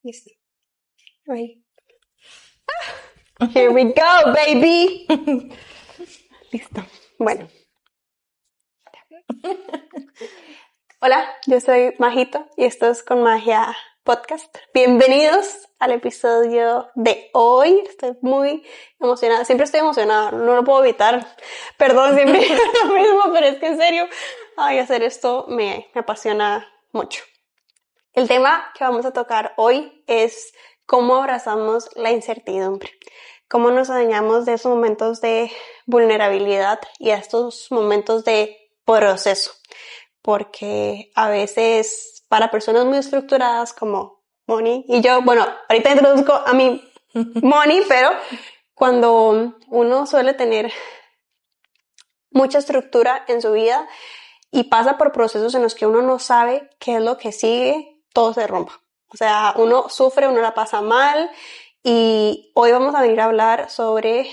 Listo. Right. Here we go, baby. Listo. Bueno. Hola, yo soy Majito y esto es Con Magia Podcast. Bienvenidos al episodio de hoy. Estoy muy emocionada. Siempre estoy emocionada, no lo puedo evitar. Perdón, siempre digo lo mismo, pero es que en serio, hacer esto me apasiona mucho. El tema que vamos a tocar hoy es cómo abrazamos la incertidumbre, cómo nos dañamos de esos momentos de vulnerabilidad y a estos momentos de proceso, porque a veces para personas muy estructuradas como Moni y yo, bueno, ahorita introduzco a mi Moni, pero cuando uno suele tener mucha estructura en su vida y pasa por procesos en los que uno no sabe qué es lo que sigue, todo se rompa. O sea, uno sufre, uno la pasa mal y hoy vamos a venir a hablar sobre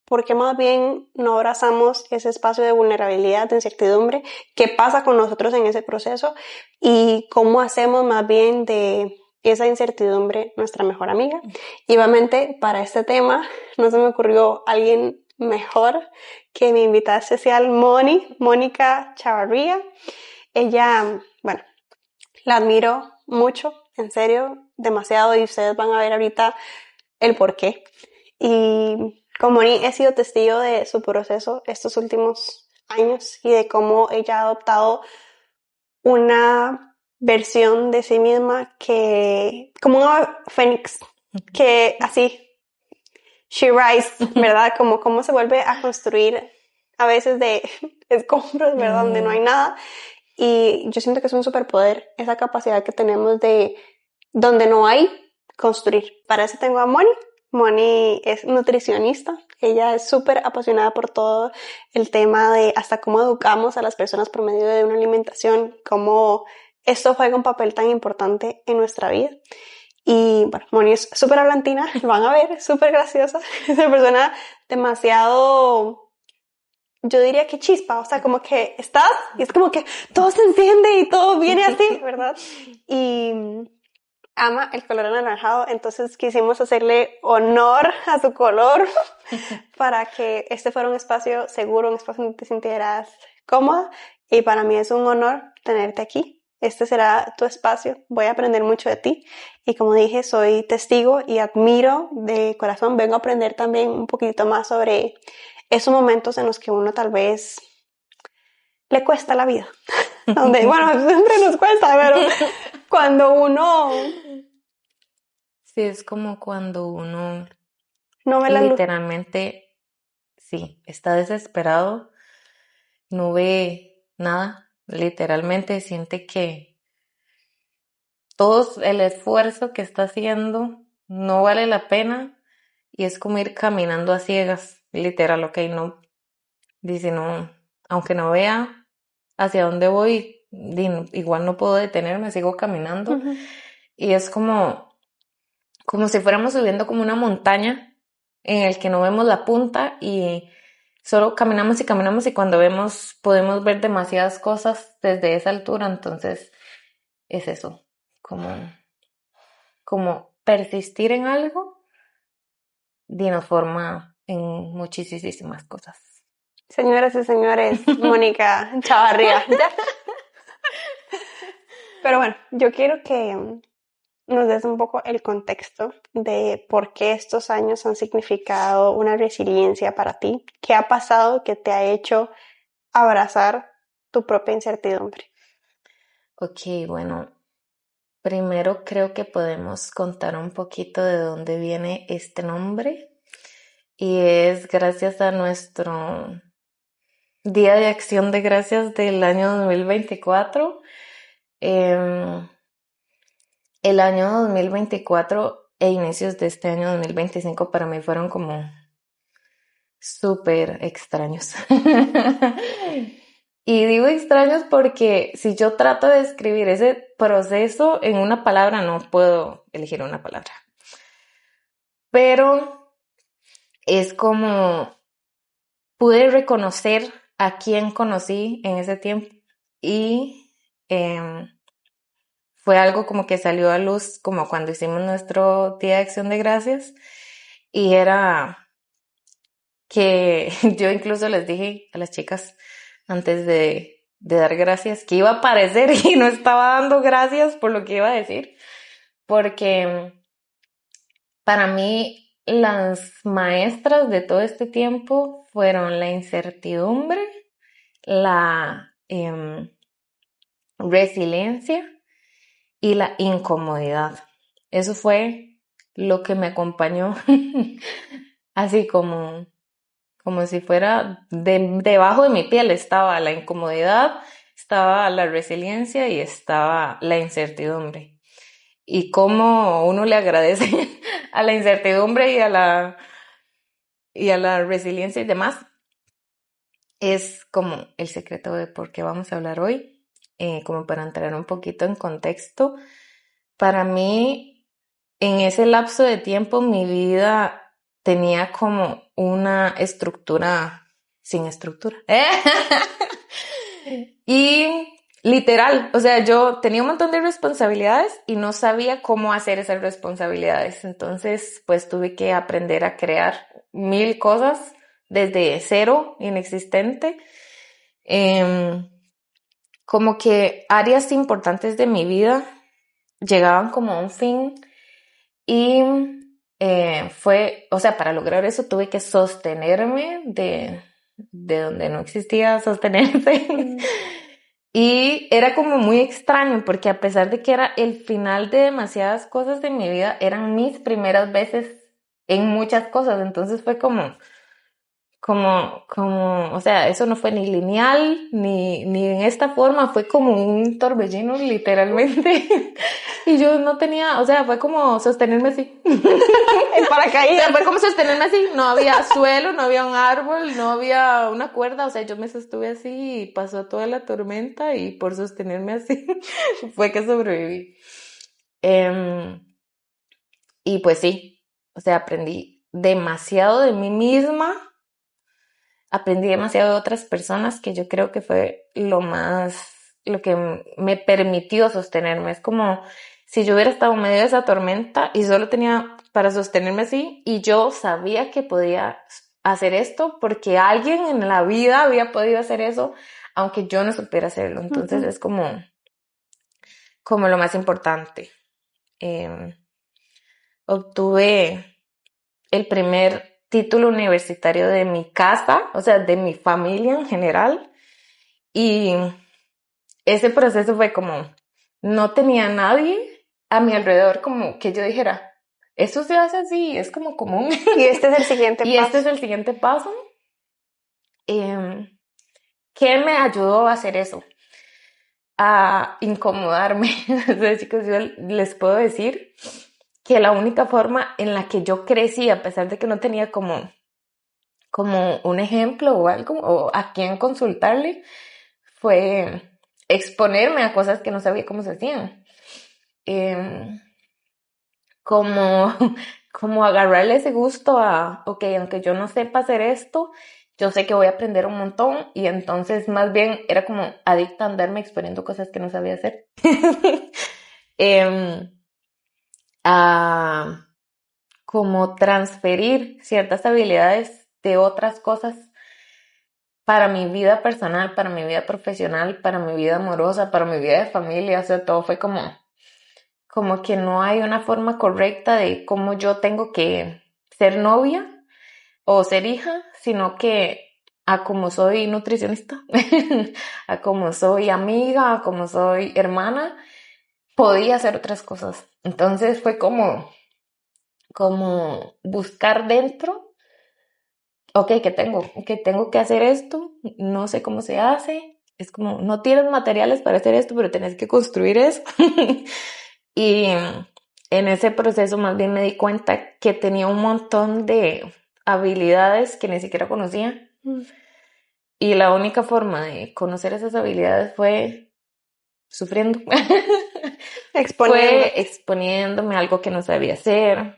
por qué más bien no abrazamos ese espacio de vulnerabilidad, de incertidumbre, qué pasa con nosotros en ese proceso y cómo hacemos más bien de esa incertidumbre nuestra mejor amiga. Y obviamente para este tema no se me ocurrió alguien mejor que mi invitada especial, Mónica Chavarría. Ella, bueno, la admiro mucho, en serio, demasiado, y ustedes van a ver ahorita el porqué. Y con Moni he sido testigo de su proceso estos últimos años y de cómo ella ha adoptado una versión de sí misma que, como una fénix, que así, she rise, ¿verdad? Como cómo se vuelve a construir a veces de escombros, ¿verdad? Donde no hay nada. Y yo siento que es un superpoder, esa capacidad que tenemos de, donde no hay, construir. Para eso tengo a Moni. Moni es nutricionista. Ella es súper apasionada por todo el tema de hasta cómo educamos a las personas por medio de una alimentación, cómo esto juega un papel tan importante en nuestra vida. Y bueno, Moni es súper hablantina, lo van a ver, súper graciosa. Es una persona demasiado, yo diría que chispa, o sea, como que estás y es como que todo se enciende y todo viene así, ¿verdad? Y ama el color anaranjado, entonces quisimos hacerle honor a su color para que este fuera un espacio seguro, un espacio donde te sintieras cómoda, y para mí es un honor tenerte aquí. Este será tu espacio, voy a aprender mucho de ti y como dije, soy testigo y admiro de corazón, vengo a aprender también un poquito más sobre esos momentos en los que uno tal vez le cuesta la vida. Donde, bueno, siempre nos cuesta, pero cuando uno Sí, es como cuando uno no ve la luz. literalmente, sí, está desesperado, no ve nada, literalmente siente que todo el esfuerzo que está haciendo no vale la pena y es como ir caminando a ciegas, literal, ok, no, dice no, aunque no vea hacia dónde voy, igual no puedo detenerme, sigo caminando. Uh-huh. Y es como si fuéramos subiendo como una montaña en el que no vemos la punta y solo caminamos y cuando vemos podemos ver demasiadas cosas desde esa altura. Entonces es eso, como persistir en algo y nos forma en muchísimas cosas. Señoras y señores, Mónica Chavarría. Pero bueno, yo quiero que nos des un poco el contexto de por qué estos años han significado una resiliencia para ti. ¿Qué ha pasado que te ha hecho abrazar tu propia incertidumbre? Ok, bueno, primero creo que podemos contar un poquito de dónde viene este nombre y es gracias a nuestro Día de Acción de Gracias del año 2024. El año 2024 e inicios de este año 2025 para mí fueron como súper extraños. Y digo extraños porque si yo trato de describir ese proceso en una palabra, no puedo elegir una palabra. Pero es como pude reconocer a quién conocí en ese tiempo y fue algo como que salió a luz como cuando hicimos nuestro Día de Acción de Gracias, y era que yo incluso les dije a las chicas antes de dar gracias que iba a aparecer y no estaba dando gracias por lo que iba a decir, porque para mí las maestras de todo este tiempo fueron la incertidumbre, la resiliencia y la incomodidad. Eso fue lo que me acompañó así como si fuera debajo de mi piel. Estaba la incomodidad, estaba la resiliencia y estaba la incertidumbre. Y cómo uno le agradece a la incertidumbre y a la resiliencia y demás, es como el secreto de por qué vamos a hablar hoy. Como para entrar un poquito en contexto. Para mí, en ese lapso de tiempo, mi vida tenía como una estructura sin estructura. Y literal, o sea, yo tenía un montón de responsabilidades y no sabía cómo hacer esas responsabilidades. Entonces, pues tuve que aprender a crear 1000 cosas desde cero, inexistente. Como que áreas importantes de mi vida llegaban como a un fin y o sea, para lograr eso tuve que sostenerme de donde no existía sostenerse. Y era como muy extraño porque a pesar de que era el final de demasiadas cosas de mi vida, eran mis primeras veces en muchas cosas. Entonces fue o sea, eso no fue ni lineal, ni en esta forma, fue como un torbellino, literalmente. Y yo no tenía, o sea, fue como sostenerme así. En O paracaídas. sea, fue como sostenerme así, no había suelo, no había un árbol, no había una cuerda, o sea, yo me sostuve así y pasó toda la tormenta y por sostenerme así fue que sobreviví. Y pues sí, o sea, aprendí demasiado de mí misma. Aprendí demasiado de otras personas, que yo creo que fue lo que me permitió sostenerme. Es como si yo hubiera estado en medio de esa tormenta y solo tenía para sostenerme así, y yo sabía que podía hacer esto porque alguien en la vida había podido hacer eso, aunque yo no supiera hacerlo. Entonces es como lo más importante. Obtuve el primer título universitario de mi casa, o sea, de mi familia en general. Y ese proceso fue como, no tenía nadie a mi alrededor como que yo dijera, eso se hace así, es como común. Y este es el siguiente Y paso. este es el siguiente paso. ¿Qué me ayudó a hacer eso? A incomodarme. Entonces, chicos, yo les puedo decir que la única forma en la que yo crecí, a pesar de que no tenía como un ejemplo o algo, o a quién consultarle, fue exponerme a cosas que no sabía cómo se hacían. Como, como agarrarle ese gusto a, ok, aunque yo no sepa hacer esto, yo sé que voy a aprender un montón, y entonces más bien era como adicta a andarme exponiendo cosas que no sabía hacer. A como transferir ciertas habilidades de otras cosas para mi vida personal, para mi vida profesional, para mi vida amorosa, para mi vida de familia. O sea, todo fue como que no hay una forma correcta de cómo yo tengo que ser novia o ser hija, sino que a como soy nutricionista, a como soy amiga, a como soy hermana, podía hacer otras cosas. Entonces fue como buscar dentro. Ok, tengo que hacer esto, no sé cómo se hace, es como, no tienes materiales para hacer esto, pero tenés que construir eso. Y en ese proceso más bien me di cuenta que tenía un montón de habilidades que ni siquiera conocía. Y la única forma de conocer esas habilidades fue sufriendo. Exponiéndote. Fue exponiéndome a algo que no sabía hacer,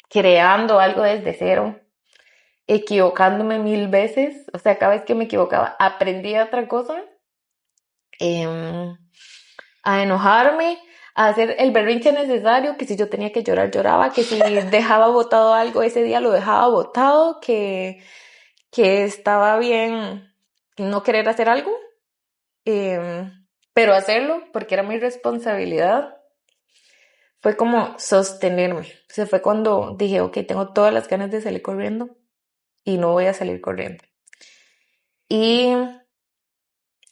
creando algo desde cero, equivocándome 1000 veces. O sea, cada vez que me equivocaba aprendía otra cosa. a enojarme, a hacer el berrinche necesario, que si yo tenía que llorar, lloraba, que si dejaba botado algo ese día, lo dejaba botado, que estaba bien no querer hacer algo, pero hacerlo porque era mi responsabilidad. Fue como sostenerme. O sea, fue cuando dije, ok, tengo todas las ganas de salir corriendo y no voy a salir corriendo. Y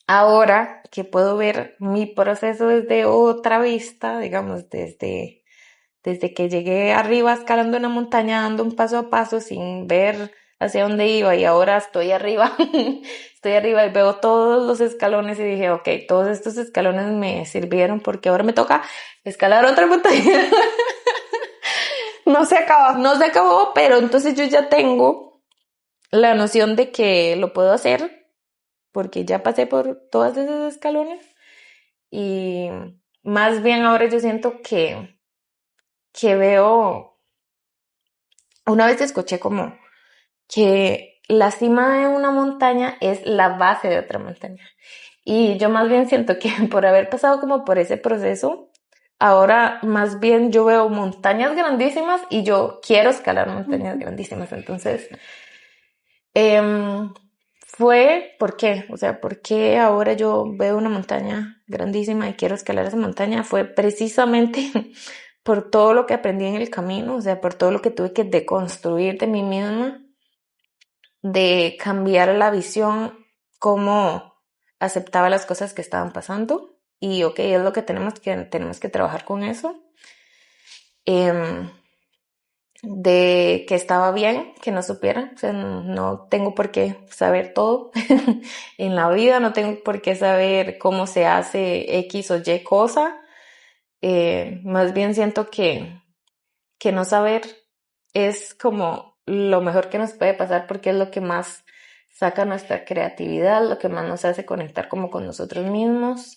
ahora que puedo ver mi proceso desde otra vista, digamos, desde que llegué arriba escalando una montaña, dando un paso a paso sin ver hacia dónde iba, y ahora estoy arriba, estoy arriba y veo todos los escalones y dije, ok, todos estos escalones me sirvieron porque ahora me toca escalar otra montaña. No se acaba. No se acabó, pero entonces yo ya tengo la noción de que lo puedo hacer porque ya pasé por todos esos escalones, y más bien ahora yo siento que veo, una vez escuché como que la cima de una montaña es la base de otra montaña, y yo más bien siento que por haber pasado como por ese proceso, ahora más bien yo veo montañas grandísimas y yo quiero escalar montañas grandísimas. Entonces fue, ¿por qué? O sea, ¿por qué ahora yo veo una montaña grandísima y quiero escalar esa montaña? Fue precisamente por todo lo que aprendí en el camino, o sea, por todo lo que tuve que deconstruir de mí misma, de cambiar la visión, cómo aceptaba las cosas que estaban pasando, y ok, es lo que tenemos que trabajar con eso. De que estaba bien, que no supiera, o sea, no tengo por qué saber todo en la vida, no tengo por qué saber cómo se hace X o Y cosa, más bien siento que no saber es como lo mejor que nos puede pasar, porque es lo que más saca nuestra creatividad, lo que más nos hace conectar como con nosotros mismos,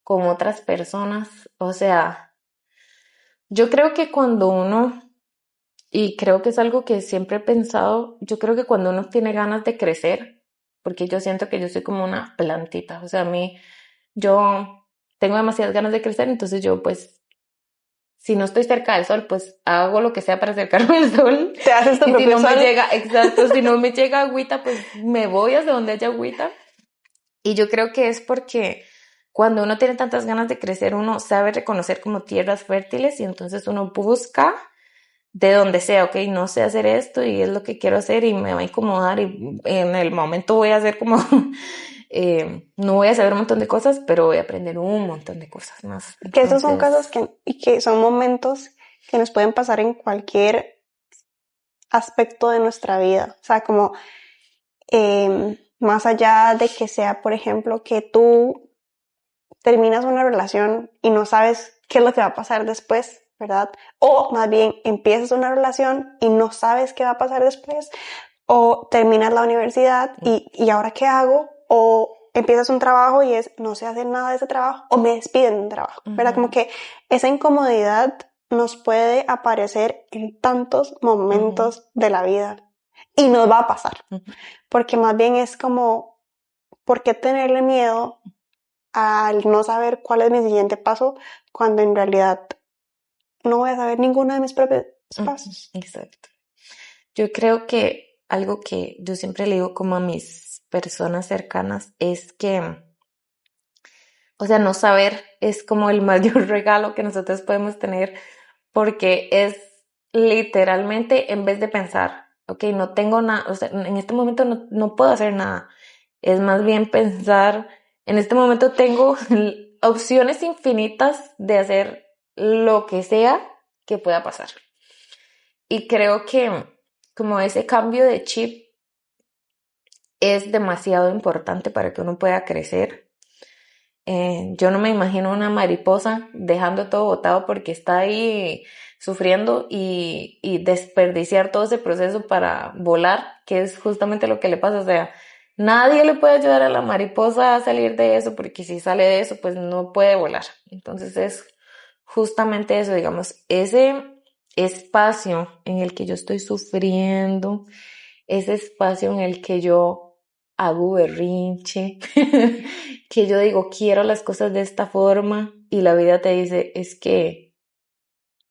con otras personas. O sea, yo creo que cuando uno, y creo que es algo que siempre he pensado, yo creo que cuando uno tiene ganas de crecer, porque yo siento que yo soy como una plantita, o sea, a mí, yo tengo demasiadas ganas de crecer, entonces yo pues, si no estoy cerca del sol, pues hago lo que sea para acercarme al sol. Te haces tu Y si propio no sol. me llega, exacto, si no me llega agüita, pues me voy hacia donde haya agüita. Y yo creo que es porque cuando uno tiene tantas ganas de crecer, uno sabe reconocer como tierras fértiles, y entonces uno busca de donde sea, ok, no sé hacer esto y es lo que quiero hacer y me va a incomodar, y en el momento voy a hacer como, no voy a saber un montón de cosas, pero voy a aprender un montón de cosas más. Que esos son Entonces, casos y que son momentos que nos pueden pasar en cualquier aspecto de nuestra vida. O sea, como más allá de que sea, por ejemplo, que tú terminas una relación y no sabes qué es lo que va a pasar después, ¿verdad? O más bien empiezas una relación y no sabes qué va a pasar después, o terminas la universidad y ¿ahora qué hago? O empiezas un trabajo y es, no sé hacer nada de ese trabajo, o me despiden de un trabajo, ¿verdad? Como que esa incomodidad nos puede aparecer en tantos momentos de la vida y nos va a pasar, porque más bien es como, ¿por qué tenerle miedo al no saber cuál es mi siguiente paso cuando en realidad no voy a saber ninguno de mis propios pasos? exacto. Yo creo que algo que yo siempre le digo como a mis personas cercanas es que, o sea, no saber es como el mayor regalo que nosotros podemos tener, porque es literalmente, en vez de pensar, ok, no tengo nada, o sea, en este momento no puedo hacer nada, es más bien pensar, en este momento tengo opciones infinitas de hacer lo que sea que pueda pasar. Y creo que como ese cambio de chip es demasiado importante para que uno pueda crecer. Yo no me imagino una mariposa dejando todo botado porque está ahí sufriendo, y desperdiciar todo ese proceso para volar, que es justamente lo que le pasa. O sea, nadie le puede ayudar a la mariposa a salir de eso, porque si sale de eso, pues no puede volar. Entonces es justamente eso, digamos, ese espacio en el que yo estoy sufriendo, ese espacio en el que yo hago berrinche, que yo digo, quiero las cosas de esta forma y la vida te dice, es que,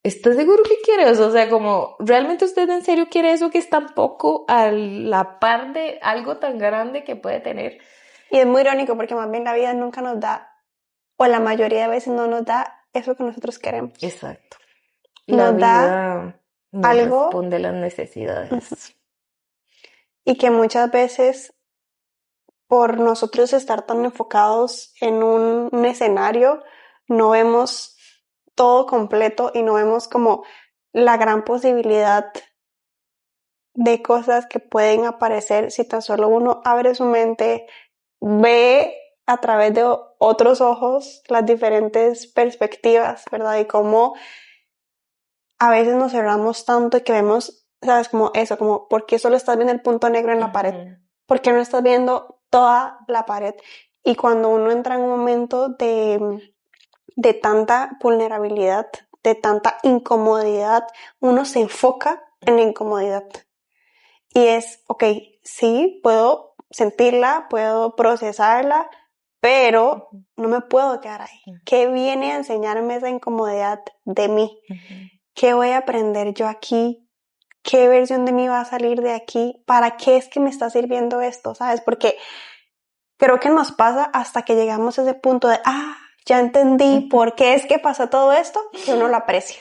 ¿estás seguro que quieres? O sea, como, ¿realmente usted en serio quiere eso que es tan poco a la par de algo tan grande que puede tener? Y es muy irónico porque más bien la vida nunca nos da, o la mayoría de veces no nos da eso que nosotros queremos. Exacto. La Nos da vida no algo responde a las necesidades. y que muchas veces por nosotros estar tan enfocados en un escenario, no vemos todo completo y no vemos como la gran posibilidad de cosas que pueden aparecer si tan solo uno abre su mente, ve a través de otros ojos las diferentes perspectivas, ¿verdad? Y cómo a veces nos cerramos tanto y que vemos, ¿sabes? Como eso, como ¿por qué solo estás viendo el punto negro en la pared? Ujú. ¿Por qué no estás viendo toda la pared? Y cuando uno entra en un momento de tanta vulnerabilidad, de tanta incomodidad, uno se enfoca en la incomodidad. Y es, ok, sí, puedo sentirla, puedo procesarla, pero Ujú. no me puedo quedar ahí. ¿Qué viene a enseñarme esa incomodidad de mí? Ujú. ¿Qué voy a aprender yo aquí? ¿Qué versión de mí va a salir de aquí? ¿Para qué es que me está sirviendo esto? ¿Sabes? Porque creo que nos pasa hasta que llegamos a ese punto de, ya entendí por qué es que pasa todo esto, que uno lo aprecia.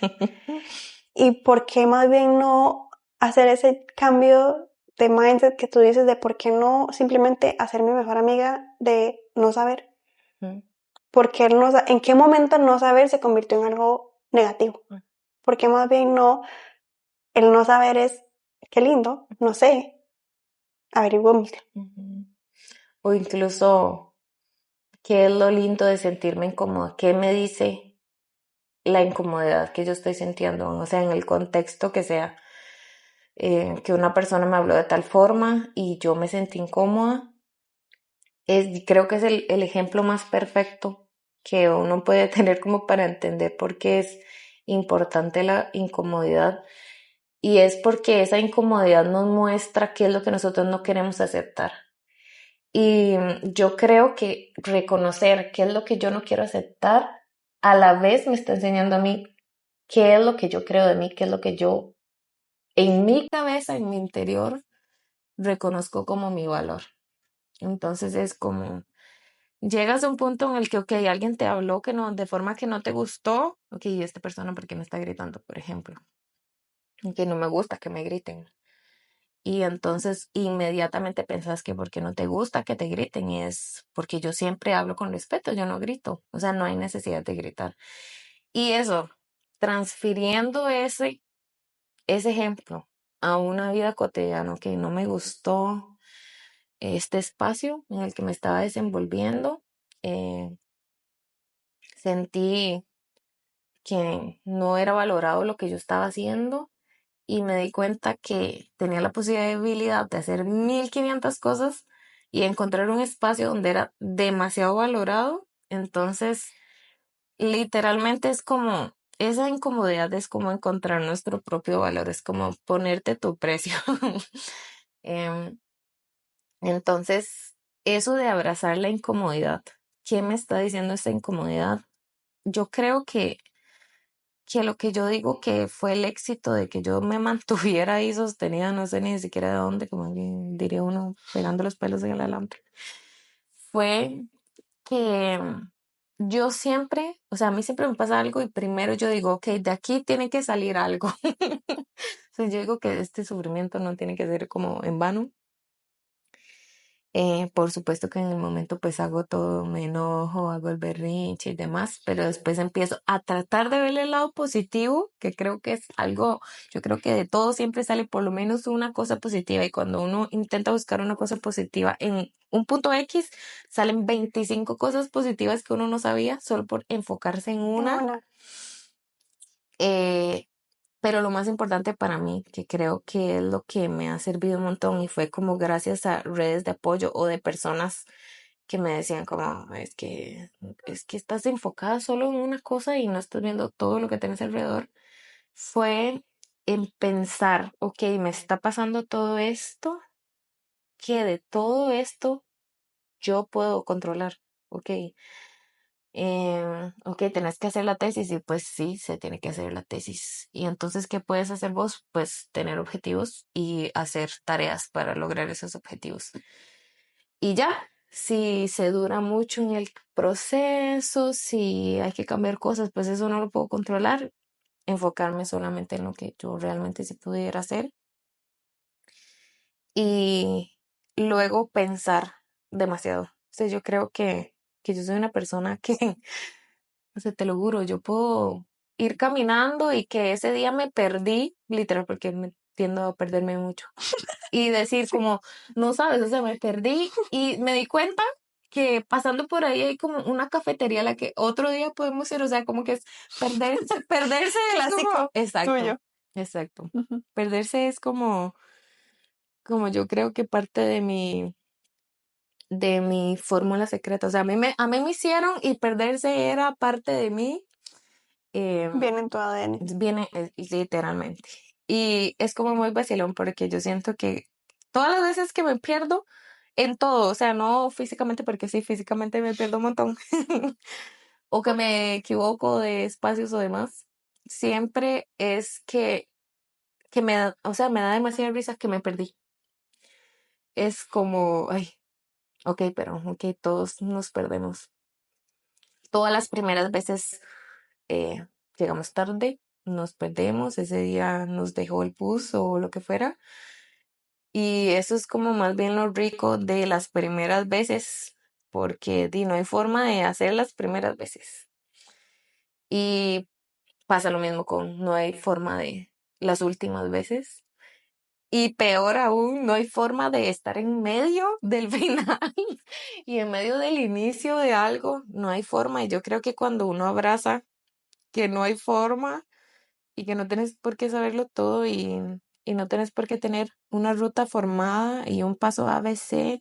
Y por qué más bien no hacer ese cambio de mindset que tú dices de por qué no simplemente hacer mi mejor amiga de no saber. Ujú. Porque en qué momento el no saber se convirtió en algo negativo. Porque más bien no, el no saber es, qué lindo, no sé, averiguemos. Ujú. O incluso, ¿qué es lo lindo de sentirme incómoda? ¿Qué me dice la incomodidad que yo estoy sintiendo? O sea, en el contexto que sea, que una persona me habló de tal forma y yo me sentí incómoda. Creo que es el ejemplo más perfecto que uno puede tener como para entender por qué es importante la incomodidad. Y es porque esa incomodidad nos muestra qué es lo que nosotros no queremos aceptar. Y yo creo que reconocer qué es lo que yo no quiero aceptar, a la vez me está enseñando a mí qué es lo que yo creo de mí, qué es lo que yo en mi cabeza, en mi interior, reconozco como mi valor. Entonces es como, llegas a un punto en el que, ok, alguien te habló que no, de forma que no te gustó, ok, ¿y esta persona por qué me está gritando, por ejemplo? Que no me gusta que me griten. Y entonces inmediatamente pensás que porque no te gusta que te griten y es porque yo siempre hablo con respeto, yo no grito, o sea, no hay necesidad de gritar. Y eso, transfiriendo ese ejemplo a una vida cotidiana que no me gustó este espacio en el que me estaba desenvolviendo, eh, sentí que no era valorado lo que yo estaba haciendo y me di cuenta que tenía la posibilidad de hacer 1500 cosas y encontrar un espacio donde era demasiado valorado. Entonces, literalmente es como, esa incomodidad es como encontrar nuestro propio valor, es como ponerte tu precio. Em, entonces, eso de abrazar la incomodidad, ¿qué me está diciendo esta incomodidad? Yo creo que lo que yo digo que fue el éxito de que yo me mantuviera ahí sostenida, no sé ni siquiera de dónde, como diría uno, pegando los pelos en el alambre, fue que yo siempre, o sea, a mí siempre me pasa algo y primero yo digo, ok, de aquí tiene que salir algo. O sea, yo digo que este sufrimiento no tiene que ser como en vano. Por supuesto que en el momento pues hago todo, me enojo, hago el berrinche y demás, pero después empiezo a tratar de ver el lado positivo, que creo que es algo, yo creo que de todo siempre sale por lo menos una cosa positiva y cuando uno intenta buscar una cosa positiva en un punto X, salen 25 cosas positivas que uno no sabía solo por enfocarse en una. Una. Eh, pero lo más importante para mí, que creo que es lo que me ha servido un montón y fue como gracias a redes de apoyo o de personas que me decían como, es que estás enfocada solo en una cosa y no estás viendo todo lo que tienes alrededor, fue en pensar, ok, me está pasando todo esto, que de todo esto yo puedo controlar. Ok, ok, tenés que hacer la tesis y pues sí, se tiene que hacer la tesis. Y entonces, ¿qué puedes hacer vos? Pues tener objetivos y hacer tareas para lograr esos objetivos. Y ya, si se dura mucho en el proceso, si hay que cambiar cosas, pues eso no lo puedo controlar. Enfocarme solamente en lo que yo realmente sí pudiera hacer y luego pensar demasiado. O sea, yo creo que yo soy una persona que, o sea, te lo juro, yo puedo ir caminando y que ese día me perdí, literal, porque me tiendo a perderme mucho. Y decir Sí. como, no sabes, o sea, me perdí y me di cuenta que pasando por ahí hay como una cafetería a la que otro día podemos ir, o sea, como que es perderse, perderse es como, Clásico exacto, tuyo. exacto. Ujú. Perderse es como yo creo que parte de mi fórmula secreta. O sea, a mí me hicieron y perderse era parte de mí. Viene en tu ADN. Viene literalmente. Y es como muy vacilón porque yo siento que todas las veces que me pierdo en todo, o sea, no físicamente, porque sí, físicamente me pierdo un montón, o que me equivoco de espacios o demás, siempre es que me da, o sea, me da demasiada risa que me perdí. Es como, ay, ok, pero ok, todos nos perdemos. Todas las primeras veces eh, llegamos tarde, nos perdemos, ese día nos dejó el bus o lo que fuera. Y eso es como más bien lo rico de las primeras veces, porque no hay forma de hacer las primeras veces. Y pasa lo mismo con no hay forma de las últimas veces. Y peor aún, no hay forma de estar en medio del final y en medio del inicio de algo. No hay forma. Y yo creo que cuando uno abraza que no hay forma y que no tienes por qué saberlo todo y no tienes por qué tener una ruta formada y un paso ABC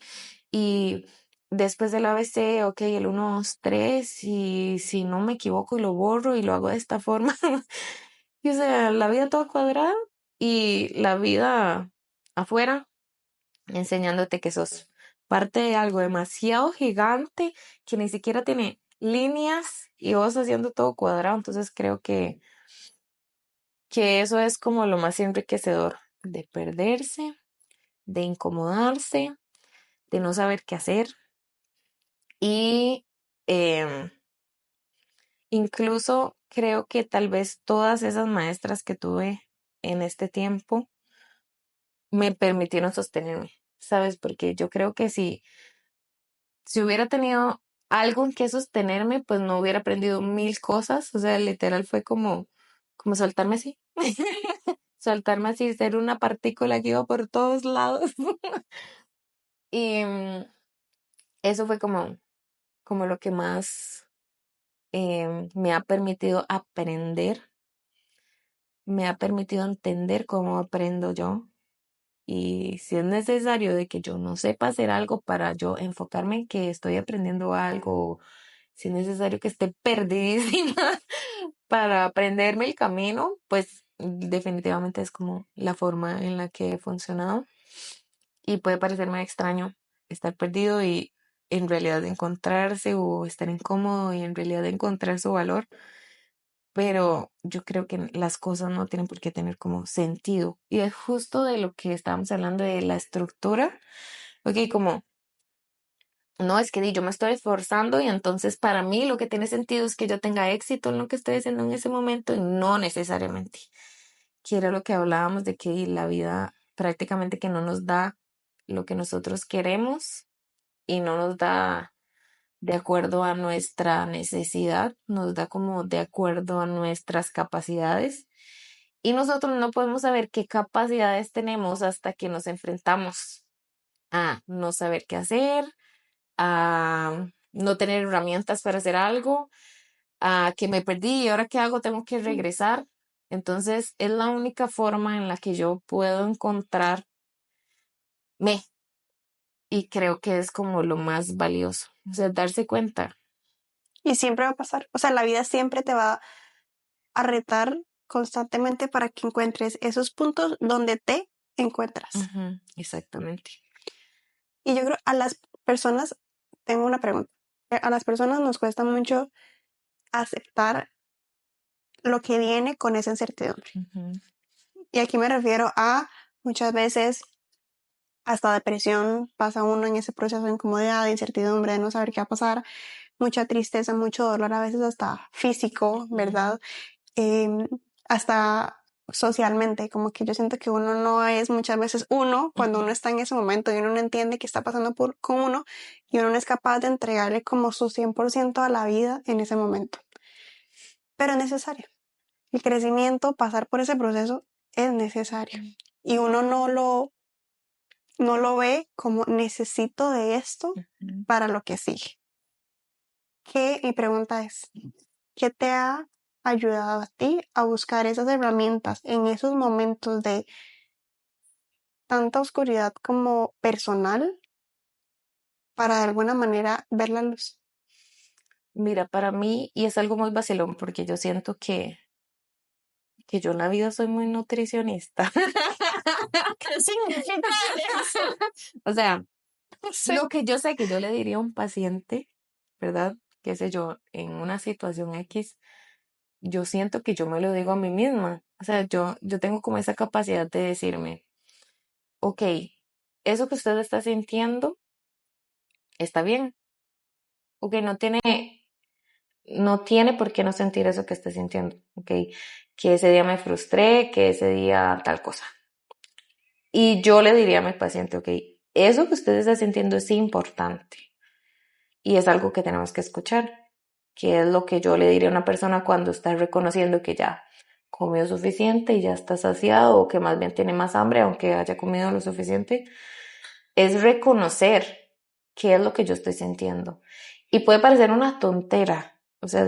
y después del ABC, ok, el 1, 2, 3 y si no me equivoco y lo borro y lo hago de esta forma. Y o sea, la vida toda cuadrada y la vida afuera enseñándote que sos parte de algo demasiado gigante que ni siquiera tiene líneas y vos haciendo todo cuadrado. Entonces creo que eso es como lo más enriquecedor de perderse, de incomodarse, de no saber qué hacer y em, incluso creo que tal vez todas esas maestras que tuve en este tiempo me permitieron sostenerme, ¿sabes? Porque yo creo que si hubiera tenido algo en que sostenerme, pues no hubiera aprendido mil cosas. O sea, literal fue como soltarme así. Soltarme así, ser una partícula que iba por todos lados. Y eso fue como lo que más me ha permitido aprender, me ha permitido entender cómo aprendo yo. Y si es necesario de que yo no sepa hacer algo para yo enfocarme en que estoy aprendiendo algo, si es necesario que esté perdidísima para aprenderme el camino, pues definitivamente es como la forma en la que he funcionado. Y puede parecerme extraño estar perdido y en realidad encontrarse o estar incómodo y en realidad encontrar su valor, pero yo creo que las cosas no tienen por qué tener como sentido. Y es justo de lo que estábamos hablando de la estructura. Ok, como, no, es que yo me estoy esforzando y entonces para mí lo que tiene sentido es que yo tenga éxito en lo que estoy haciendo en ese momento y no necesariamente. Que era lo que hablábamos de que la vida prácticamente que no nos da lo que nosotros queremos y no nos da de acuerdo a nuestra necesidad, nos da como de acuerdo a nuestras capacidades. Y nosotros no podemos saber qué capacidades tenemos hasta que nos enfrentamos a no saber qué hacer, a no tener herramientas para hacer algo, a que me perdí y ahora qué hago, tengo que regresar. Entonces es la única forma en la que yo puedo encontrarme y creo que es como lo más valioso, o sea, darse cuenta. Y siempre va a pasar. O sea, la vida siempre te va a retar constantemente para que encuentres esos puntos donde te encuentras. Ujú, exactamente. Y yo creo a las personas, tengo una pregunta, a las personas nos cuesta mucho aceptar lo que viene con esa incertidumbre. Ujú. Y aquí me refiero a muchas veces hasta depresión pasa uno en ese proceso de incomodidad, de incertidumbre, de no saber qué va a pasar, mucha tristeza, mucho dolor, a veces hasta físico, ¿verdad? Em, hasta socialmente, como que yo siento que uno no es muchas veces uno cuando uno está en ese momento y uno no entiende qué está pasando con uno y uno no es capaz de entregarle como su 100% a la vida en ese momento. Pero es necesario. El crecimiento, pasar por ese proceso es necesario. Y uno no lo ve como necesito de esto Ujú. para lo que sigue. Mi pregunta es, ¿qué te ha ayudado a ti a buscar esas herramientas en esos momentos de tanta oscuridad como personal para de alguna manera ver la luz? Mira, para mí, y es algo muy vacilón, porque yo siento que yo en la vida soy muy nutricionista. ¿Qué significa eso? O sea, No sé. lo que yo sé que yo le diría a un paciente, ¿verdad? Qué sé yo, en una situación X, yo siento que yo me lo digo a mí misma. O sea, yo tengo como esa capacidad de decirme, ok, eso que usted está sintiendo está bien. Ok, no tiene por qué no sentir eso que esté sintiendo. Ok, que ese día me frustré, que ese día tal cosa. Y yo le diría a mi paciente, ok, eso que usted está sintiendo es importante y es algo que tenemos que escuchar, que es lo que yo le diría a una persona cuando está reconociendo que ya comió suficiente y ya está saciado o que más bien tiene más hambre aunque haya comido lo suficiente, es reconocer qué es lo que yo estoy sintiendo. Y puede parecer una tontera, o sea,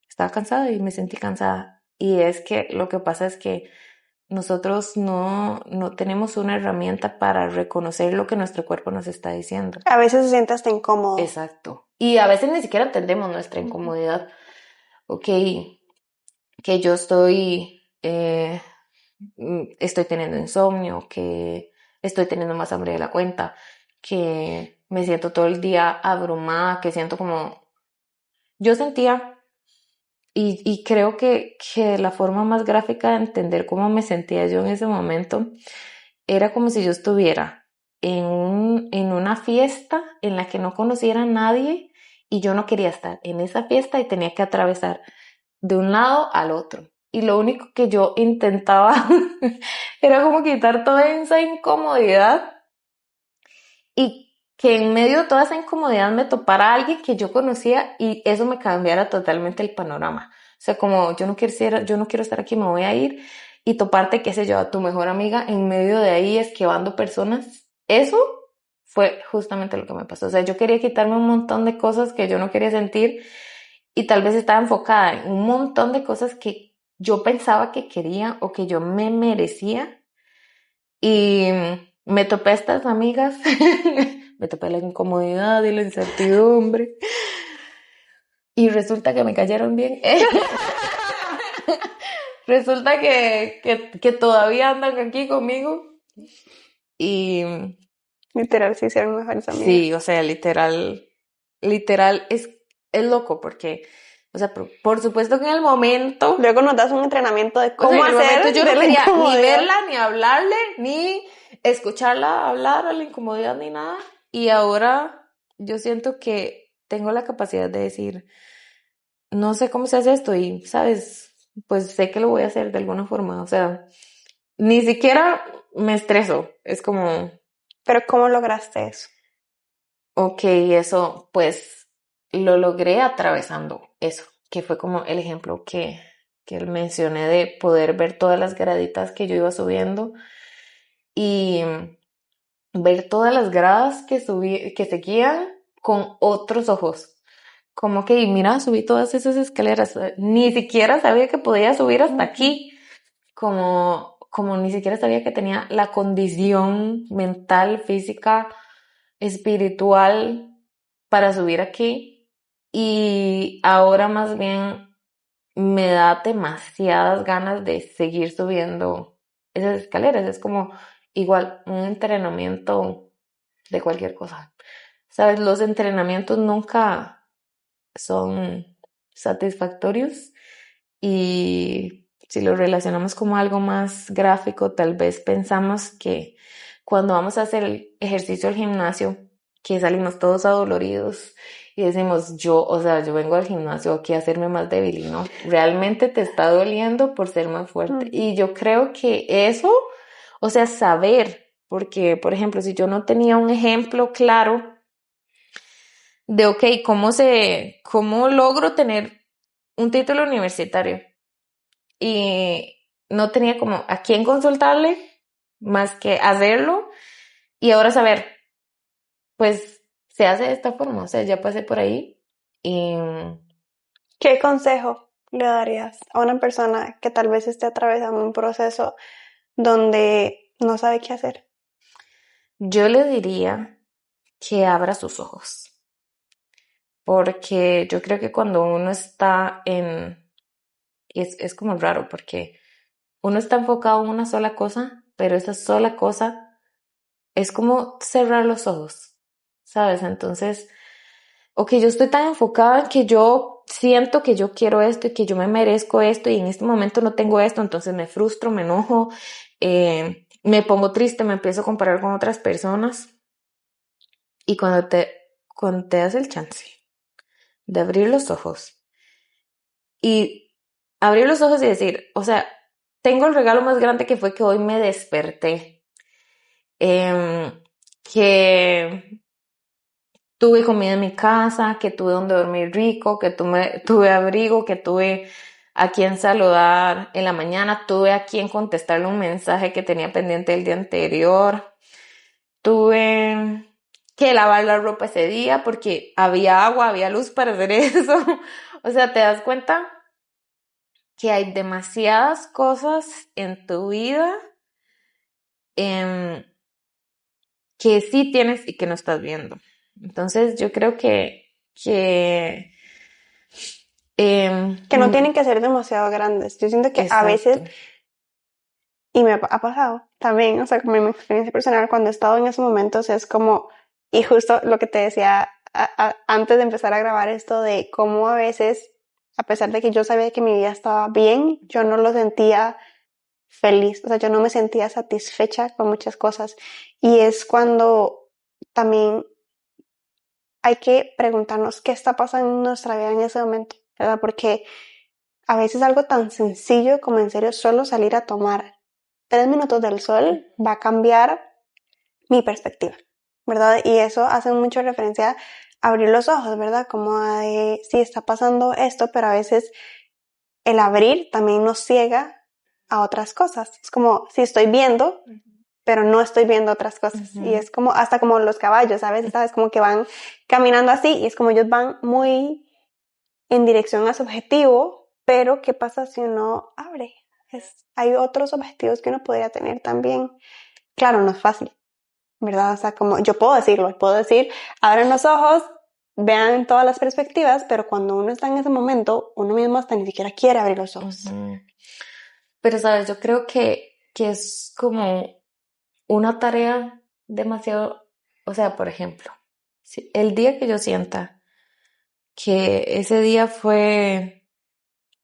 estaba cansada y me sentí cansada. Y es que lo que pasa es que nosotros no tenemos una herramienta para reconocer lo que nuestro cuerpo nos está diciendo. A veces se siente hasta incómodo. Exacto. Y a veces ni siquiera entendemos nuestra incomodidad. Ok, que yo estoy teniendo insomnio, que estoy teniendo más hambre de la cuenta, que me siento todo el día abrumada, que siento como... Yo sentía, y creo que la forma más gráfica de entender cómo me sentía yo en ese momento era como si yo estuviera en una fiesta en la que no conociera a nadie y yo no quería estar en esa fiesta y tenía que atravesar de un lado al otro. Y lo único que yo intentaba era como quitar toda esa incomodidad y que en medio de toda esa incomodidad me topara alguien que yo conocía y eso me cambiara totalmente el panorama. O sea, como yo no quiero estar aquí, me voy a ir y toparte, qué sé yo, a tu mejor amiga en medio de ahí esquivando personas. Eso fue justamente lo que me pasó. O sea, yo quería quitarme un montón de cosas que yo no quería sentir y tal vez estaba enfocada en un montón de cosas que yo pensaba que quería o que yo me merecía y me topé a estas amigas, me topé la incomodidad y la incertidumbre y resulta que me cayeron bien. Resulta que todavía andan aquí conmigo y Literal, se hicieron mejores amigas. sí, o sea, literal es loco porque, o sea, por supuesto que en el momento, Luego nos das un entrenamiento de o sea, cómo en el hacer momento yo de no la quería ni incomodidad. verla, ni hablarle, ni escucharla hablar a la incomodidad, ni nada. Y ahora yo siento que tengo la capacidad de decir, no sé cómo se hace esto y, ¿sabes? Pues sé que lo voy a hacer de alguna forma. O sea, ni siquiera me estreso. Es como, Pero ¿cómo lograste eso? ok, eso, pues lo logré atravesando eso, que fue como el ejemplo que mencioné de poder ver todas las graditas que yo iba subiendo y ver todas las gradas que seguían con otros ojos. Como que, mira, subí todas esas escaleras, ni siquiera sabía que podía subir hasta aquí, como ni siquiera sabía que tenía la condición mental, física, espiritual para subir aquí. Y ahora más bien me da demasiadas ganas de seguir subiendo esas escaleras. Es como igual un entrenamiento de cualquier cosa. ¿Sabes? Los entrenamientos nunca son satisfactorios y si lo relacionamos como algo más gráfico, tal vez pensamos que cuando vamos a hacer el ejercicio al gimnasio, que salimos todos adoloridos y decimos, yo vengo al gimnasio aquí a hacerme más débil y no, realmente te está doliendo por ser más fuerte. Y yo creo que eso, o sea, saber, porque, por ejemplo, si yo no tenía un ejemplo claro de, ok, cómo logro tener un título universitario y no tenía como a quién consultarle más que hacerlo y ahora saber, pues se hace de esta forma, o sea, ya pasé por ahí y ¿Qué consejo le darías a una persona que tal vez esté atravesando un proceso donde no sabe qué hacer? yo le diría que abra sus ojos, porque yo creo que cuando uno está es como raro, porque uno está enfocado en una sola cosa, pero esa sola cosa es como cerrar los ojos, ¿sabes? Entonces, ok, yo estoy tan enfocada en que yo siento que yo quiero esto y que yo me merezco esto y en este momento no tengo esto, entonces me frustro, me enojo, me pongo triste, me empiezo a comparar con otras personas y cuando te das el chance de abrir los ojos y abrir los ojos y decir, o sea, tengo el regalo más grande que fue que hoy me desperté, que tuve comida en mi casa, que tuve donde dormir rico, que tuve abrigo, que tuve a quien saludar en la mañana, tuve a quien contestarle un mensaje que tenía pendiente el día anterior, tuve que lavar la ropa ese día porque había agua, había luz para hacer eso. O sea, te das cuenta que hay demasiadas cosas en tu vida em, que sí tienes y que no estás viendo. Entonces, yo creo que Que no tienen que ser demasiado grandes. Yo siento que a exacto. veces, y me ha pasado también, o sea, como en mi experiencia personal, cuando he estado en esos momentos es como, y justo lo que te decía antes de empezar a grabar esto de cómo a veces, a pesar de que yo sabía que mi vida estaba bien, yo no lo sentía feliz, o sea, yo no me sentía satisfecha con muchas cosas. Y es cuando también hay que preguntarnos qué está pasando en nuestra vida en ese momento, ¿verdad? Porque a veces algo tan sencillo como en serio solo salir a tomar 3 minutos del sol va a cambiar mi perspectiva, ¿verdad? Y eso hace mucho referencia a abrir los ojos, ¿verdad? Como a de, sí, está pasando esto, pero a veces el abrir también nos ciega a otras cosas. Es como si estoy viendo, pero no estoy viendo otras cosas. Y es como, hasta como los caballos, a veces, ¿sabes? Como que van caminando así y es como ellos van muy en dirección a su objetivo, pero ¿qué pasa si uno abre? Hay otros objetivos que uno podría tener también. Claro, no es fácil, ¿verdad? O sea, como yo puedo decir, abran los ojos, vean todas las perspectivas, pero cuando uno está en ese momento, uno mismo hasta ni siquiera quiere abrir los ojos. Pero, sabes, yo creo que es como una tarea demasiado, o sea, por ejemplo, el día que yo sienta que ese día fue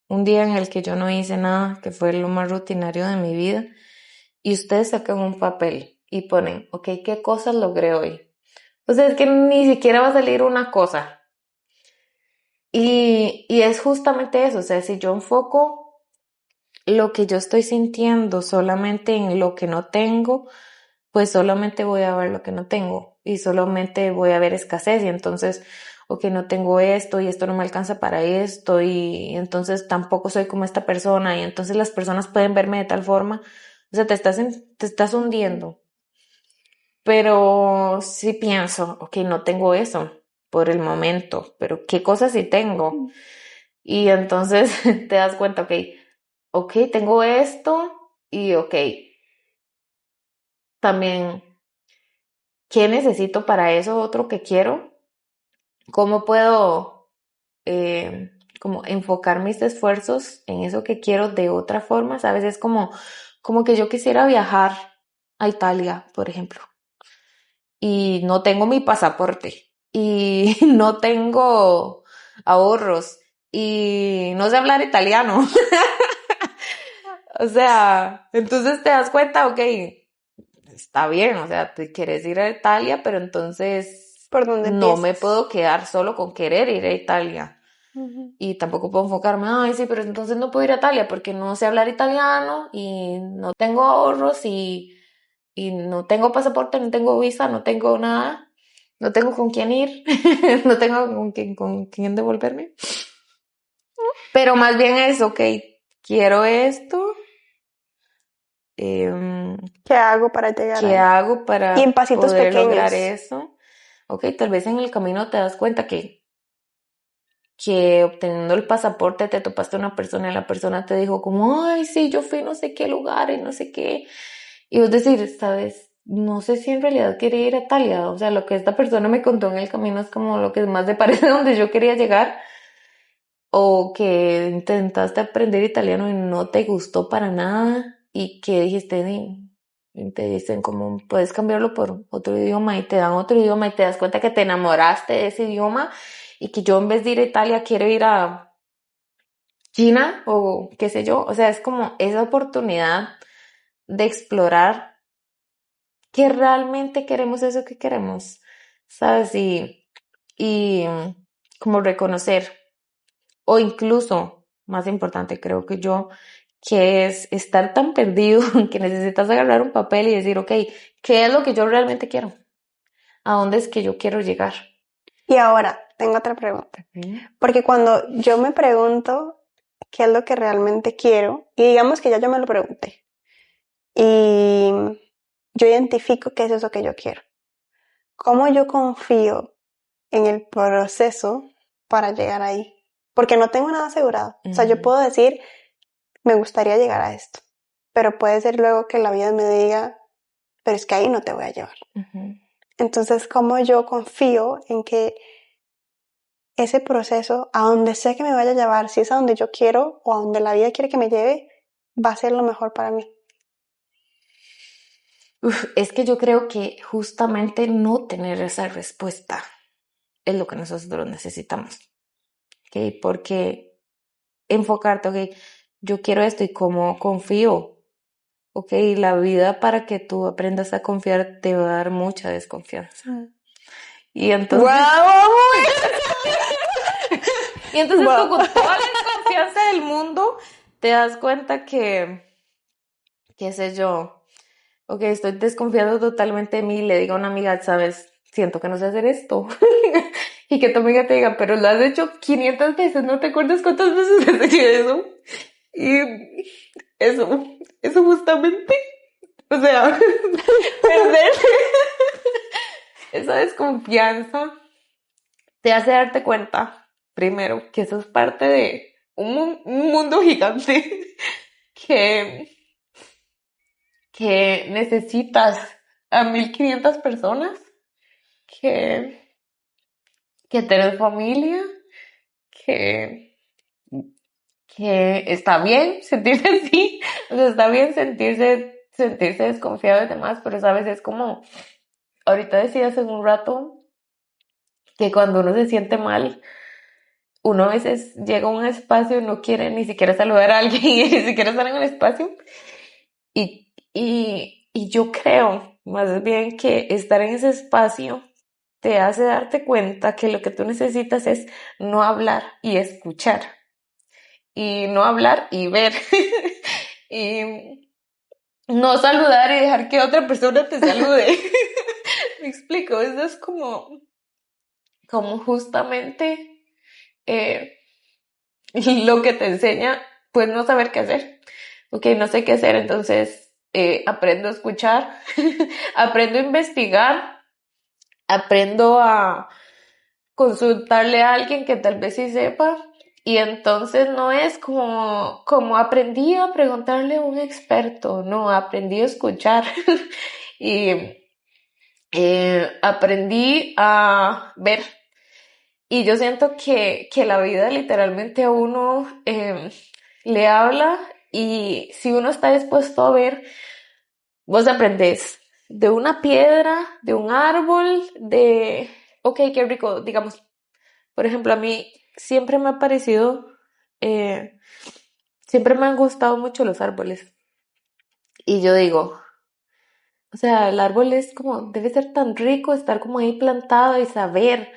un día en el que yo no hice nada, que fue lo más rutinario de mi vida, y ustedes sacan un papel y ponen, ok, ¿qué cosas logré hoy? O sea, es que ni siquiera va a salir una cosa. Y es justamente eso, o sea, si yo enfoco lo que yo estoy sintiendo solamente en lo que no tengo, pues solamente voy a ver lo que no tengo y solamente voy a ver escasez y entonces, ok, no tengo esto y esto no me alcanza para esto y entonces tampoco soy como esta persona y entonces las personas pueden verme de tal forma, o sea, te estás hundiendo. Pero sí pienso, ok, no tengo eso por el momento, pero ¿qué cosas sí tengo? Y entonces te das cuenta, ok, tengo esto y ok, también, ¿qué necesito para eso otro que quiero? ¿Cómo puedo como enfocar mis esfuerzos en eso que quiero de otra forma? ¿Sabes? Es como que yo quisiera viajar a Italia, por ejemplo. y no tengo mi pasaporte y no tengo ahorros y no sé hablar italiano. O sea, entonces te das cuenta, ok, está bien, o sea, te quieres ir a Italia, pero entonces ¿Por dónde no me empiezas? puedo quedar solo con querer ir a Italia. Ujú. Y tampoco puedo enfocarme, ay, sí, pero entonces no puedo ir a Italia porque no sé hablar italiano y no tengo ahorros y no tengo pasaporte, no tengo visa, no tengo nada, no tengo con quién ir, no tengo con quién devolverme. Pero más bien es, ok, quiero esto, em, ¿Qué hago para llegar ¿qué ahí? hago Y en para pasitos poder lograr pequeños. eso? Ok, tal vez en el camino te das cuenta que obteniendo el pasaporte te topaste a una persona y la persona te dijo como, ay, sí, yo fui no sé qué lugar y no sé qué. Y vos decir, sabes, no sé si en realidad quería ir a Italia. O sea, lo que esta persona me contó en el camino es como lo que más se parece a donde yo quería llegar. O que intentaste aprender italiano y no te gustó para nada y que dijiste, y te dicen como puedes cambiarlo por otro idioma y te dan otro idioma y te das cuenta que te enamoraste de ese idioma y que yo en vez de ir a Italia quiero ir a China o qué sé yo. O sea, es como esa oportunidad de explorar que realmente queremos eso que queremos, ¿sabes? Y como reconocer. O incluso, más importante, creo que yo, que es estar tan perdido que necesitas agarrar un papel y decir, ok, ¿qué es lo que yo realmente quiero? ¿A dónde es que yo quiero llegar? Y ahora, tengo otra pregunta. Porque cuando yo me pregunto qué es lo que realmente quiero, y digamos que ya yo me lo pregunté, y yo identifico qué es eso que yo quiero, ¿cómo yo confío en el proceso para llegar ahí? Porque no tengo nada asegurado. O sea, yo Ujú, puedo decir, me gustaría llegar a esto, pero puede ser luego que la vida me diga, pero es que ahí no te voy a llevar. ujú. Entonces, ¿cómo yo confío en que ese proceso, a donde sé que me vaya a llevar, si es a donde yo quiero o a donde la vida quiere que me lleve, va a ser lo mejor para mí? Uf, es que yo creo que justamente no tener esa respuesta es lo que nosotros necesitamos, ¿ok? Porque enfocarte, ok, yo quiero esto y cómo confío, ok, la vida para que tú aprendas a confiar te va a dar mucha desconfianza. Y entonces, ¡Wow! y entonces tú ¡Wow! con toda la desconfianza del mundo te das cuenta que, qué sé yo, ok, estoy desconfiando totalmente de mí, le digo a una amiga, sabes, siento que no sé hacer esto. Y que tu amiga te diga, pero lo has hecho 500 veces, ¿no te acuerdas cuántas veces has hecho eso? Y eso justamente, o sea, perder esa desconfianza te hace darte cuenta, primero, que eso es parte de un mundo gigante que, que necesitas a 1500 personas, que, que tenés familia, que, que está bien sentirse así, o sea, está bien sentirse desconfiado de demás, pero sabes, es como, ahorita decía hace un rato que cuando uno se siente mal, uno a veces llega a un espacio y no quiere ni siquiera saludar a alguien y ni siquiera estar en el espacio. Y yo creo más bien que estar en ese espacio te hace darte cuenta que lo que tú necesitas es no hablar y escuchar. Y no hablar y ver. Y no saludar y dejar que otra persona te salude. Me explico, eso es como justamente eh, lo que te enseña, pues no saber qué hacer. Ok, no sé qué hacer, entonces aprendo a escuchar, aprendo a investigar, aprendo a consultarle a alguien que tal vez sí sepa. Y entonces no es como aprendí a preguntarle a un experto, no, aprendí a escuchar y aprendí a ver. Y yo siento que la vida literalmente a uno le habla y si uno está dispuesto a ver, vos aprendés. de una piedra, de un árbol, ok, qué rico, digamos, por ejemplo, a mí siempre me ha parecido, siempre me han gustado mucho los árboles. Y yo digo, o sea, el árbol es como, debe ser tan rico estar como ahí plantado y saber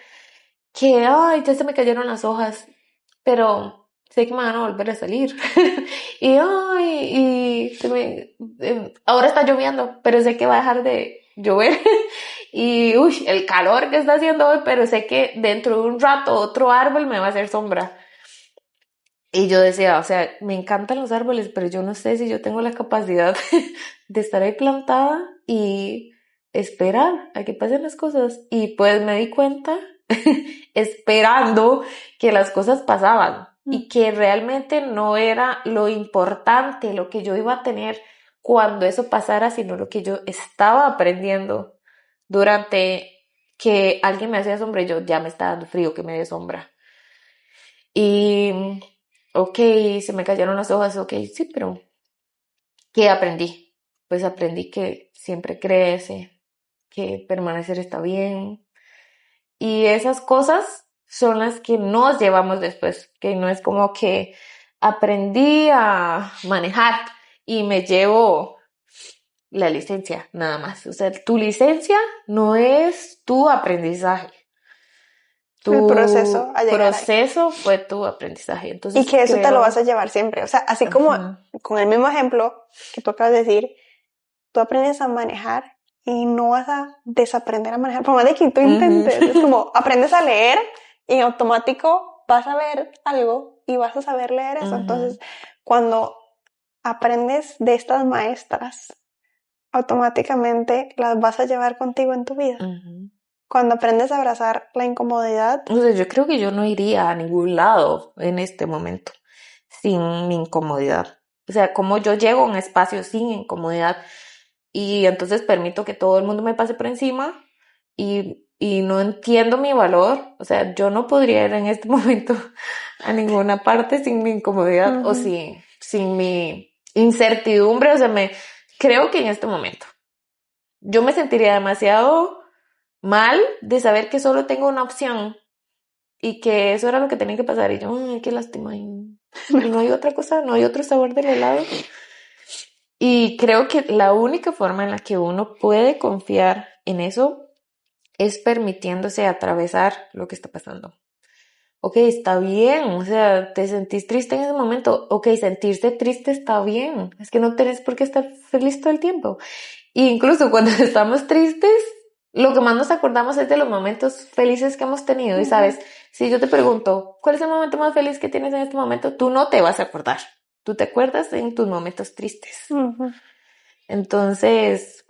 que, ay, ya se me cayeron las hojas, pero sé que me van a volver a salir. Y, ay, ahora está lloviendo, pero sé que va a dejar de llover. Y, uy, el calor que está haciendo hoy, pero sé que dentro de un rato otro árbol me va a hacer sombra. Y yo decía, o sea, me encantan los árboles, pero yo no sé si yo tengo la capacidad de estar ahí plantada y esperar a que pasen las cosas. Y pues me di cuenta, esperando, que las cosas pasaban y que realmente no era lo importante, lo que yo iba a tener cuando eso pasara, sino lo que yo estaba aprendiendo durante que alguien me hacía sombra y yo ya me está dando frío que me dé sombra. Y, ok, se me cayeron las hojas, ok, sí, pero ¿qué aprendí? Pues aprendí que siempre crece, que permanecer está bien. Y esas cosas son las que nos llevamos después, que no es como que aprendí a manejar y me llevo la licencia, nada más. O sea, tu licencia no es tu aprendizaje. El proceso Tu a llegar ahí. proceso fue tu aprendizaje. Y Entonces que eso te lo vas creo, a llevar siempre. O sea, así como ajá, con el mismo ejemplo que tú acabas de decir, tú aprendes a manejar y no vas a desaprender a manejar. Por más de que tú intentes, es como aprendes a leer y en automático vas a ver algo y vas a saber leer eso. Entonces, cuando aprendes de estas maestras, automáticamente las vas a llevar contigo en tu vida. Cuando aprendes a abrazar la incomodidad. O sea, yo creo que yo no iría a ningún lado en este momento sin mi incomodidad. O sea, como yo llego a un espacio sin incomodidad y entonces permito que todo el mundo me pase por encima y no entiendo mi valor. O sea, yo no podría ir en este momento a ninguna parte sin mi incomodidad o sin mi incertidumbre. O sea, creo que en este momento yo me sentiría demasiado mal de saber que solo tengo una opción y que eso era lo que tenía que pasar. Y yo, ay, qué lástima. Y no hay otra cosa, no hay otro sabor del helado. Y creo que la única forma en la que uno puede confiar en eso es permitiéndose atravesar lo que está pasando. Ok, está bien, o sea, te sentís triste en ese momento. Ok, sentirse triste está bien. Es que no tenés por qué estar feliz todo el tiempo. E incluso cuando estamos tristes, lo que más nos acordamos es de los momentos felices que hemos tenido. Y sabes, si yo te pregunto, ¿cuál es el momento más feliz que tienes en este momento? Tú no te vas a acordar. Tú te acuerdas en tus momentos tristes. Entonces,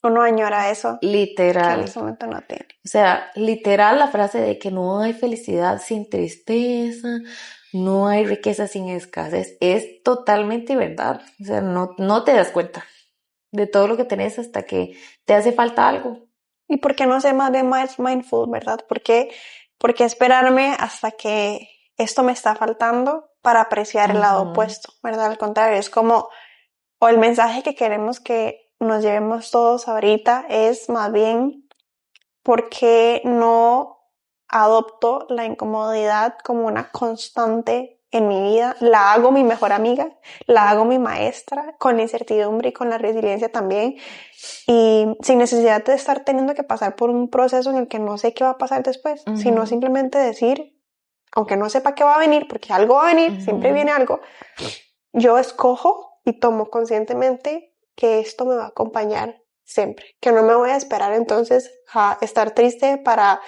Uno añora eso que en literal. ese momento no tiene. O sea, literal la frase de que no hay felicidad sin tristeza, no hay riqueza sin escasez, es totalmente verdad. O sea, no te das cuenta de todo lo que tenés hasta que te hace falta algo. ¿Y por qué no ser más bien más mindful, verdad? ¿Por qué esperarme hasta que esto me está faltando para apreciar el lado opuesto, verdad? Al contrario, es como, o el mensaje que queremos que nos llevemos todos ahorita es más bien, ¿por qué no adopto la incomodidad como una constante en mi vida? La hago mi mejor amiga, la hago mi maestra, con la incertidumbre y con la resiliencia también. Y sin necesidad de estar teniendo que pasar por un proceso en el que no sé qué va a pasar después, sino simplemente decir, aunque no sepa qué va a venir, porque algo va a venir, siempre viene algo, yo escojo y tomo conscientemente que esto me va a acompañar siempre, que no me voy a esperar entonces a estar triste para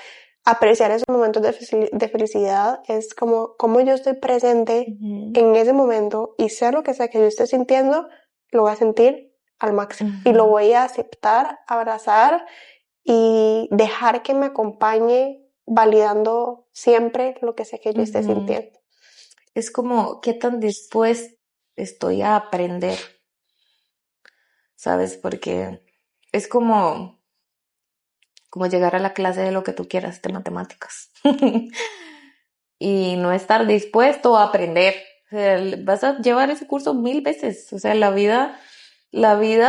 apreciar esos momentos de felicidad. Es como yo estoy presente en ese momento y sea lo que sea que yo esté sintiendo, lo voy a sentir al máximo y lo voy a aceptar, abrazar y dejar que me acompañe validando siempre lo que sea que yo esté sintiendo. Es como qué tan dispuesta estoy a aprender, ¿sabes? Porque es como llegar a la clase de lo que tú quieras de matemáticas y no estar dispuesto a aprender. O sea, vas a llevar ese curso 1000 veces. O sea, la vida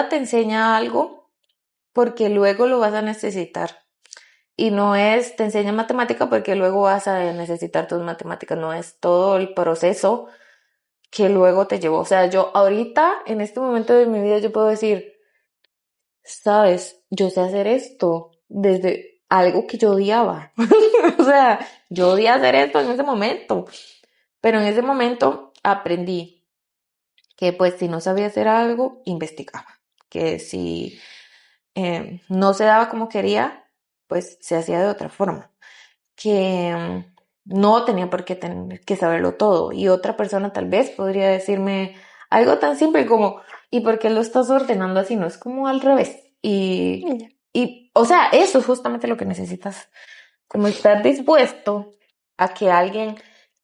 te enseña algo porque luego lo vas a necesitar. Y no es, te enseña matemática porque luego vas a necesitar tus matemáticas, no es todo el proceso que luego te llevó. O sea, yo ahorita, en este momento de mi vida, yo puedo decir, sabes, yo sé hacer esto desde algo que yo odiaba. O sea, yo odiaba hacer esto en ese momento, pero en ese momento aprendí que pues si no sabía hacer algo, investigaba. Que si no se daba como quería, pues se hacía de otra forma. Que no tenía por qué tener que saberlo todo. Y otra persona tal vez podría decirme algo tan simple como, ¿y por qué lo estás ordenando así? No es como al revés. O sea, eso es justamente lo que necesitas. Como estar dispuesto a que alguien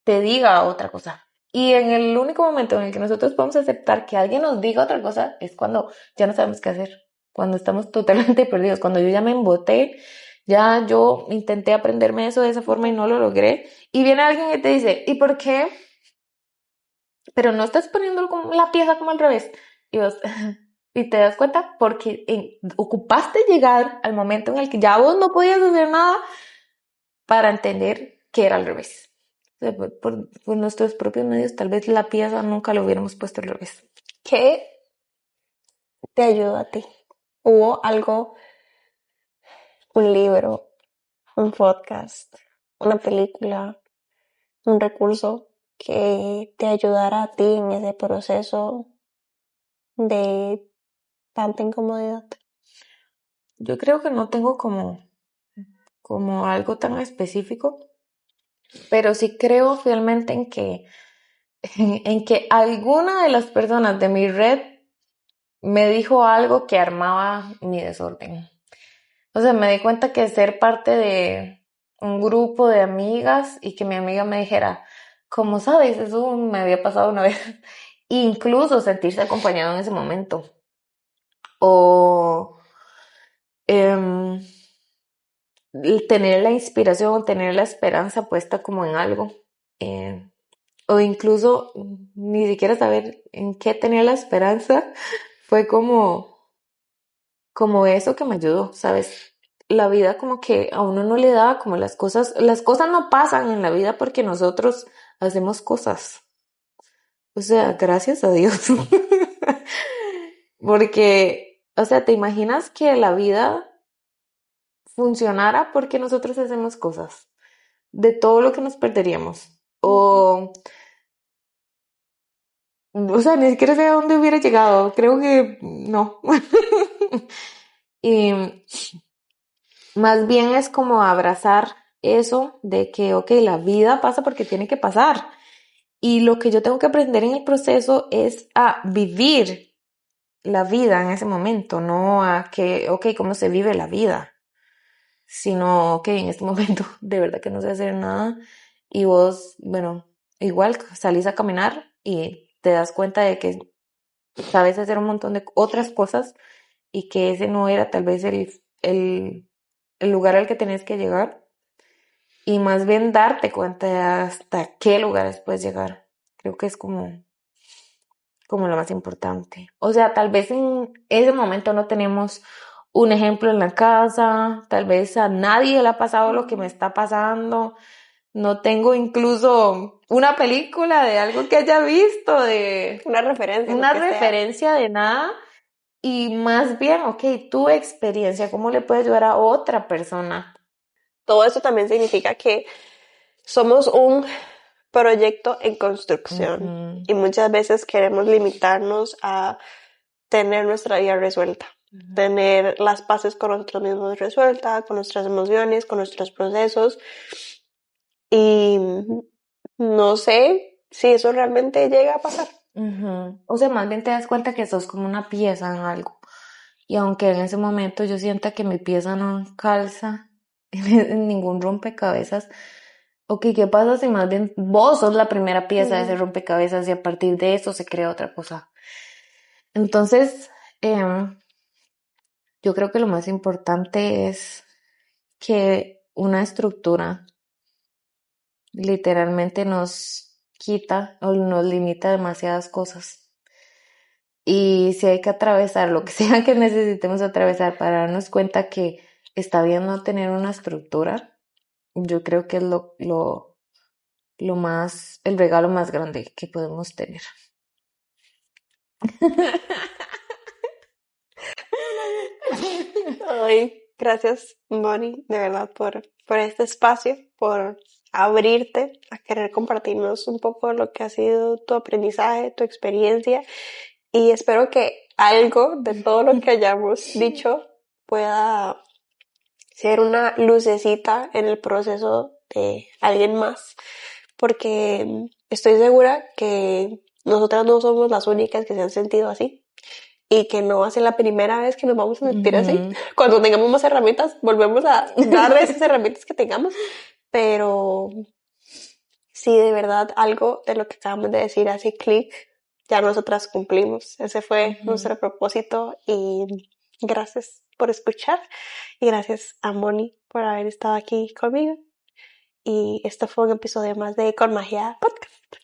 te diga otra cosa. Y en el único momento en el que nosotros podemos aceptar que alguien nos diga otra cosa es cuando ya no sabemos qué hacer, cuando estamos totalmente perdidos, cuando yo ya me emboté, ya yo intenté aprenderme eso de esa forma y no lo logré. Y viene alguien y te dice, ¿y por qué? Pero no estás poniendo la pieza como al revés. Y vos, y te das cuenta porque ocupaste llegar al momento en el que ya vos no podías hacer nada para entender que era al revés. O sea, por nuestros propios medios, tal vez la pieza nunca lo hubiéramos puesto al revés. ¿Qué te ayudó a ti? ¿Hubo algo, un libro, un podcast, una película, un recurso que te ayudara a ti en ese proceso de tanta incomodidad? Yo creo que no tengo como algo tan específico, pero sí creo fielmente en que alguna de las personas de mi red me dijo algo que armaba mi desorden. O sea, me di cuenta que ser parte de un grupo de amigas y que mi amiga me dijera, ¿cómo sabes? Eso me había pasado una vez. Incluso sentirse acompañado en ese momento. O em, tener la inspiración, tener la esperanza puesta como en algo. Eh, o incluso ni siquiera saber en qué tenía la esperanza. Fue como eso que me ayudó, ¿sabes? La vida como que a uno no le da como las cosas no pasan en la vida porque nosotros hacemos cosas. O sea, gracias a Dios. Porque, o sea, ¿te imaginas que la vida funcionara porque nosotros hacemos cosas? De todo lo que nos perderíamos. O sea, ni siquiera sé a dónde hubiera llegado. Creo que no. Y más bien es como abrazar eso de que, ok, la vida pasa porque tiene que pasar. Y lo que yo tengo que aprender en el proceso es a vivir la vida en ese momento, no a que, ok, cómo se vive la vida, sino, ok, en este momento de verdad que no sé hacer nada y vos, bueno, igual salís a caminar y te das cuenta de que sabes hacer un montón de otras cosas y que ese no era tal vez el lugar al que tenés que llegar y más bien darte cuenta de hasta qué lugares puedes llegar. Creo que es como lo más importante. O sea, tal vez en ese momento no tenemos un ejemplo en la casa, tal vez a nadie le ha pasado lo que me está pasando, no tengo incluso una película de algo que haya visto, de Una referencia. una referencia de nada, y más bien, ok, tu experiencia, ¿cómo le puede ayudar a otra persona? Todo eso también significa que somos un proyecto en construcción y muchas veces queremos limitarnos a tener nuestra vida resuelta, tener las paces con nosotros mismos resuelta, con nuestras emociones, con nuestros procesos, y no sé si eso realmente llega a pasar. O sea, más bien te das cuenta que sos como una pieza en algo. Y aunque en ese momento yo sienta que mi pieza no calza en ningún rompecabezas, ok, ¿qué pasa si más bien vos sos la primera pieza de ese rompecabezas y a partir de eso se crea otra cosa? Entonces, yo creo que lo más importante es que una estructura literalmente nos quita o nos limita demasiadas cosas. Y si hay que atravesar lo que sea que necesitemos atravesar para darnos cuenta que está bien no tener una estructura, yo creo que es el regalo más grande que podemos tener. Ay, gracias, Bonnie, de verdad, por este espacio, por abrirte a querer compartirnos un poco lo que ha sido tu aprendizaje, tu experiencia, y espero que algo de todo lo que hayamos dicho pueda ser una lucecita en el proceso de alguien más, porque estoy segura que nosotras no somos las únicas que se han sentido así y que no va a ser la primera vez que nos vamos a sentir así. Ujú. Cuando tengamos más herramientas, volvemos a dar esas herramientas que tengamos, pero si de verdad algo de lo que acabamos de decir hace clic, ya nosotras cumplimos. Ese fue Ujú. nuestro propósito y gracias por escuchar y gracias a Moni por haber estado aquí conmigo. Y esto fue un episodio más de Con Magia Podcast.